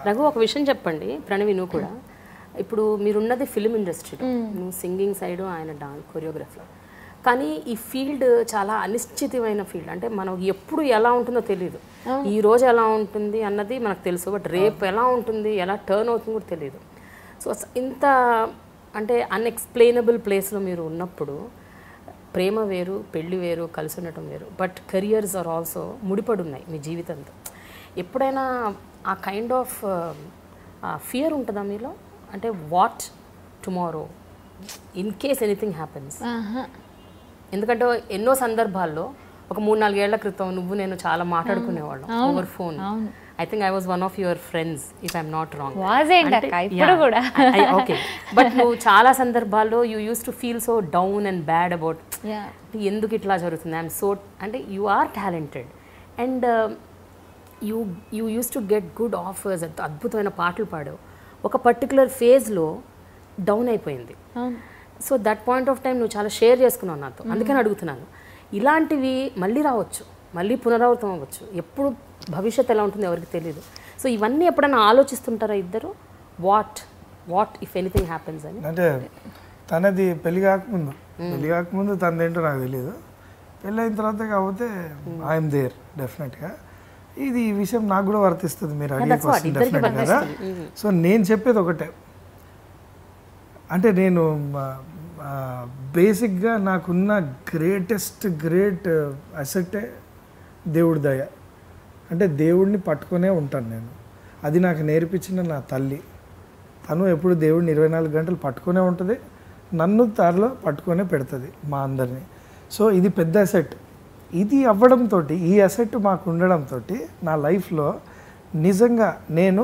రఘు, ఒక విషయం చెప్పండి, ప్రణవి నువ్వు కూడా. ఇప్పుడు మీరున్నది ఫిలిం ఇండస్ట్రీలో, నువ్వు సింగింగ్ సైడ్, ఆయన డాన్స్ కొరియోగ్రఫీ. కానీ ఈ ఫీల్డ్ చాలా అనిశ్చితమైన ఫీల్డ్. అంటే మనం ఎప్పుడు ఎలా ఉంటుందో తెలియదు. ఈ రోజు ఎలా ఉంటుంది అన్నది మనకు తెలుసు, బట్ రేపు ఎలా ఉంటుంది, ఎలా టర్న్ అవుతుంది కూడా తెలియదు. సో ఇంత అంటే అన్ఎక్స్ప్లెయినబుల్ ప్లేస్లో మీరు ఉన్నప్పుడు ప్రేమ వేరు, పెళ్లి వేరు, కలిసి ఉండటం వేరు, బట్ కెరియర్స్ ఆర్ ఆల్సో ముడిపడి ఉన్నాయి మీ జీవితంతో. ఎప్పుడైనా ఆ కైండ్ ఆఫ్ ఫియర్ ఉంటుందా మీలో? అంటే what tomorrow in case anything happens? ఎందుకంటే ఎన్నో సందర్భాల్లో ఒక 3-4 ఏళ్ల క్రితం నువ్వు నేను చాలా మాట్లాడుకునేవాళ్ళం over phone. I think I was one of your friends if I'm not wrong. Okay, but నువ్వు చాలా సందర్భాల్లో you used to feel so down and bad about ఎందుకు ఇట్లా జరుగుతుంది. ఐఎమ్ సో అంటే you are talented and you used to get good offers, అద్భుతమైన పాటలు పాడావు. ఒక పర్టికులర్ ఫేజ్లో డౌన్ అయిపోయింది. So that point of time నువ్వు చాలా షేర్ చేసుకున్నావు నాతో, అందుకని అడుగుతున్నాను. ఇలాంటివి మళ్ళీ రావచ్చు, మళ్ళీ పునరావృతం అవ్వచ్చు. ఎప్పుడు భవిష్యత్తు ఎలా ఉంటుందో ఎవరికి తెలియదు. సో ఇవన్నీ ఎప్పుడైనా ఆలోచిస్తుంటారా ఇద్దరు? వాట్ ఇఫ్ ఎనీథింగ్ హ్యాపెన్స్ అని. అంటే తనది పెళ్లి కాకముందు తనదేంటో నాకు తెలియదు. పెళ్ళి అయిన తర్వాత కాకపోతే ఐఎమ్ దేర్ డెఫినెట్గా. ఈ విషయం నాకు కూడా వర్తిస్తుంది, మీరు అడిగే క్వశ్చన్ డెఫినెట్ కదా. సో నేను చెప్పేది ఒకటే, అంటే నేను బేసిక్గా నాకున్న గ్రేట్ అసెట్టే దేవుడి దయ. అంటే దేవుడిని పట్టుకునే ఉంటాను నేను. అది నాకు నేర్పించిన నా తల్లి. తను ఎప్పుడు దేవుడిని 24 గంటలు పట్టుకునే ఉంటుంది, నన్ను తారలో పట్టుకొనే పెడుతుంది మా అందరినీ. సో ఇది పెద్ద అసెట్. ఇది అవ్వడంతో, ఈ అసెట్ మాకు ఉండడంతో నా లైఫ్లో నిజంగా నేను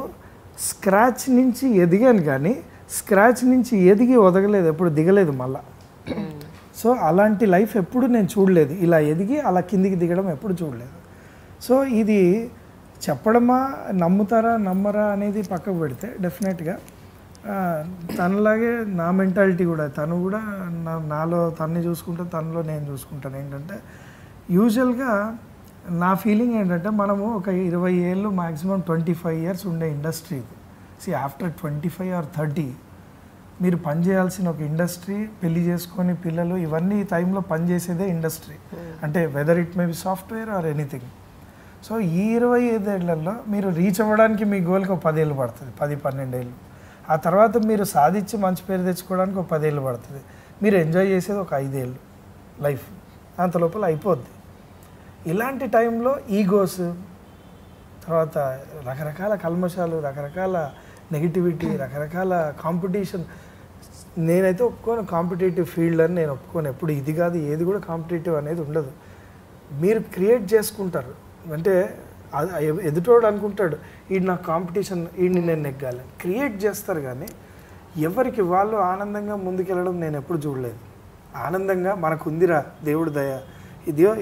స్క్రాచ్ నుంచి ఎదిగాను, కానీ స్క్రాచ్ నుంచి ఎదిగి ఒదగలేదు, ఎప్పుడు దిగలేదు మళ్ళా. సో అలాంటి లైఫ్ ఎప్పుడు నేను చూడలేదు. ఇలా ఎదిగి అలా కిందికి దిగడం ఎప్పుడు చూడలేదు. సో ఇది చెప్పడమా, నమ్ముతారా నమ్మరా అనేది పక్కకు పెడితే డెఫినెట్గా తనలాగే నా మెంటాలిటీ కూడా, తను కూడా నాలో తన్ని చూసుకుంటా, తనలో నేను చూసుకుంటాను. ఏంటంటే యూజువల్గా నా ఫీలింగ్ ఏంటంటే మనము ఒక 20 ఏళ్ళు మ్యాక్సిమం 25 ఇయర్స్ ఉండే ఇండస్ట్రీ ఇది. ఆఫ్టర్ 25 or 30 మీరు పనిచేయాల్సిన ఒక ఇండస్ట్రీ. పెళ్లి చేసుకొని పిల్లలు ఇవన్నీ ఈ టైంలో పనిచేసేదే ఇండస్ట్రీ. అంటే whether it may be software or anything. So ఈ 25 ఏళ్లలో మీరు రీచ్ అవ్వడానికి మీ గోల్కి ఒక 10 ఏళ్ళు పడుతుంది, 10-12 ఏళ్ళు. ఆ తర్వాత మీరు సాధించి మంచి పేరు తెచ్చుకోవడానికి ఒక 10 ఏళ్ళు పడుతుంది. మీరు ఎంజాయ్ చేసేది ఒక 5 ఏళ్ళు లైఫ్, అంత లోపల అయిపోద్ది. ఇలాంటి టైంలో ఈగోస్, తర్వాత రకరకాల కల్మషాలు, రకరకాల నెగిటివిటీ, రకరకాల కాంపిటీషన్. నేనైతే ఒప్పుకోను కాంపిటేటివ్ ఫీల్డ్ అని, నేను ఒప్పుకోను. ఎప్పుడు ఇది కాదు ఏది కూడా కాంపిటేటివ్ అనేది ఉండదు. మీరు క్రియేట్ చేసుకుంటారు. అంటే ఎదుటోడు అనుకుంటాడు ఈడు నాకు కాంపిటీషన్, ఈడిని నేను నెగ్గాలి, క్రియేట్ చేస్తారు. కానీ ఎవరికి వాళ్ళు ఆనందంగా ముందుకెళ్ళడం నేను ఎప్పుడు చూడలేదు. ఆనందంగా మనకు ఉందిరా దేవుడు దయ,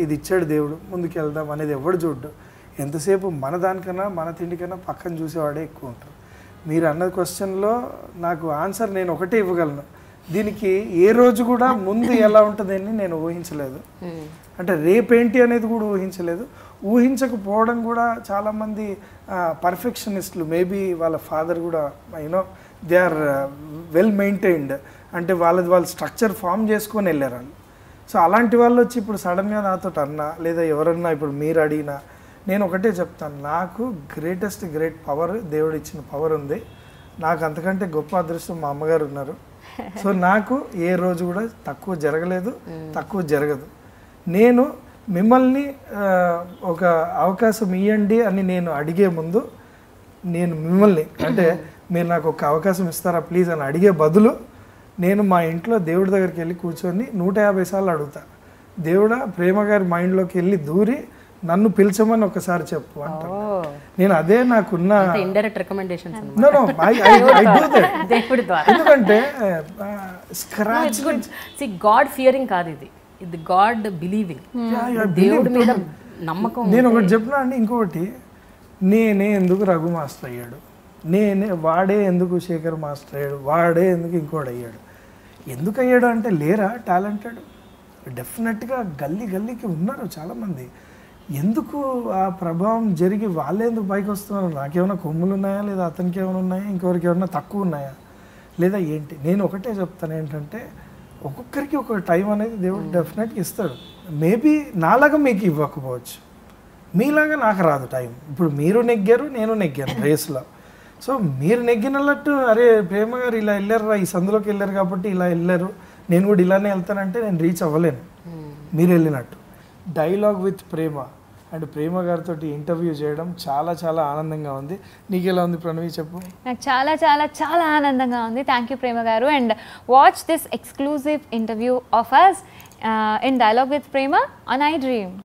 ఇది ఇచ్చాడు దేవుడు, ముందుకు వెళ్దాం అనేది ఎవడు చూడ్డు. ఎంతసేపు మన దానికన్నా మన తిండికన్నా పక్కన చూసేవాడే ఎక్కువ ఉంటారు. మీరు అన్న క్వశ్చన్లో నాకు ఆన్సర్ నేను ఒకటే ఇవ్వగలను. దీనికి ఏ రోజు కూడా ముందు ఎలా ఉంటుందని నేను ఊహించలేదు. అంటే రేపేంటి అనేది కూడా ఊహించలేదు. ఊహించకపోవడం కూడా చాలామంది పర్ఫెక్షనిస్టులు, మేబీ వాళ్ళ ఫాదర్ కూడా you know they are well maintained, అంటే వాళ్ళు స్ట్రక్చర్ ఫామ్ చేసుకొని వెళ్ళారు వాళ్ళు. సో అలాంటి వాళ్ళు వచ్చి ఇప్పుడు సడన్గా నాతో అన్నా, లేదా ఎవరన్నా ఇప్పుడు మీరు అడిగినా, నేను ఒకటే చెప్తాను, నాకు గ్రేట్ పవర్ దేవుడు ఇచ్చిన పవర్ ఉంది. నాకు అంతకంటే గొప్ప అదృష్టం మా అమ్మగారు ఉన్నారు. సో నాకు ఏ రోజు కూడా తక్కువ జరగలేదు, తక్కువ జరగదు. నేను మిమ్మల్ని ఒక అవకాశం ఇవ్వండి అని నేను అడిగే ముందు, నేను మిమ్మల్ని అంటే మీరు నాకు ఒక అవకాశం ఇస్తారా ప్లీజ్ అని అడిగే బదులు, నేను మా ఇంట్లో దేవుడి దగ్గరికి వెళ్ళి కూర్చొని 150 సార్లు అడుగుతా, దేవుడా ప్రేమ గారి మైండ్లోకి వెళ్ళి దూరి నన్ను పిలిచమని ఒకసారి చెప్పు అంట. నేను అదే నాకున్న ఇండైరెక్ట్ రికమెండేషన్స్. ఎందుకంటే స్క్రాచ్ గాడ్ ఫియరింగ్ కాదు ఇది, ఇది గాడ్ బిలీవింగ్, దేవుడి మీద నమ్మకం. నేను ఒకటి చెప్పినా అండి, ఇంకొకటి నేనే ఎందుకు రఘు మాస్టర్ అయ్యాడు, వాడే ఎందుకు శేఖర్ మాస్టర్ అయ్యాడు, వాడే ఎందుకు ఇంకోటి అయ్యాడు. ఎందుకు అయ్యాడు అంటే లేరా టాలెంటెడ్, డెఫినెట్గా గల్లీకి ఉన్నారు చాలామంది. ఎందుకు ఆ ప్రభావం జరిగి వాళ్ళే ఎందుకు పైకి వస్తున్నారు? నాకేమైనా కొమ్ములు ఉన్నాయా, లేదా అతనికి ఏమైనా ఉన్నాయా, ఇంకొకరికి ఏమైనా తక్కువ ఉన్నాయా, లేదా ఏంటి? నేను ఒకటే చెప్తాను ఏంటంటే, ఒక్కొక్కరికి ఒక టైం అనేది దేవుడు డెఫినెట్గా ఇస్తాడు. మేబీ నాలాగా మీకు ఇవ్వకపోవచ్చు, మీలాగా నాకు రాదు టైం. ఇప్పుడు మీరు నెగ్గారు, నేను నెగ్గాను రేస్లో. సో మీరు నెగ్గినట్టు అరే ప్రేమ గారు ఇలా వెళ్ళారు, ఈ సందులోకి వెళ్ళారు కాబట్టి ఇలా వెళ్ళారు, నేను కూడా ఇలానే వెళ్తానంటే నేను రీచ్ అవ్వలేను మీరు వెళ్ళినట్టు. డైలాగ్ విత్ ప్రేమ అండ్ ప్రేమ గారితో ఇంటర్వ్యూ చేయడం చాలా చాలా ఆనందంగా ఉంది. నీకు ఎలా ఉంది ప్రణవి, చెప్పు? నాకు చాలా చాలా చాలా ఆనందంగా ఉంది. Thank you Prema garu. And watch this exclusive interview of us in dialogue with Prema on I dream.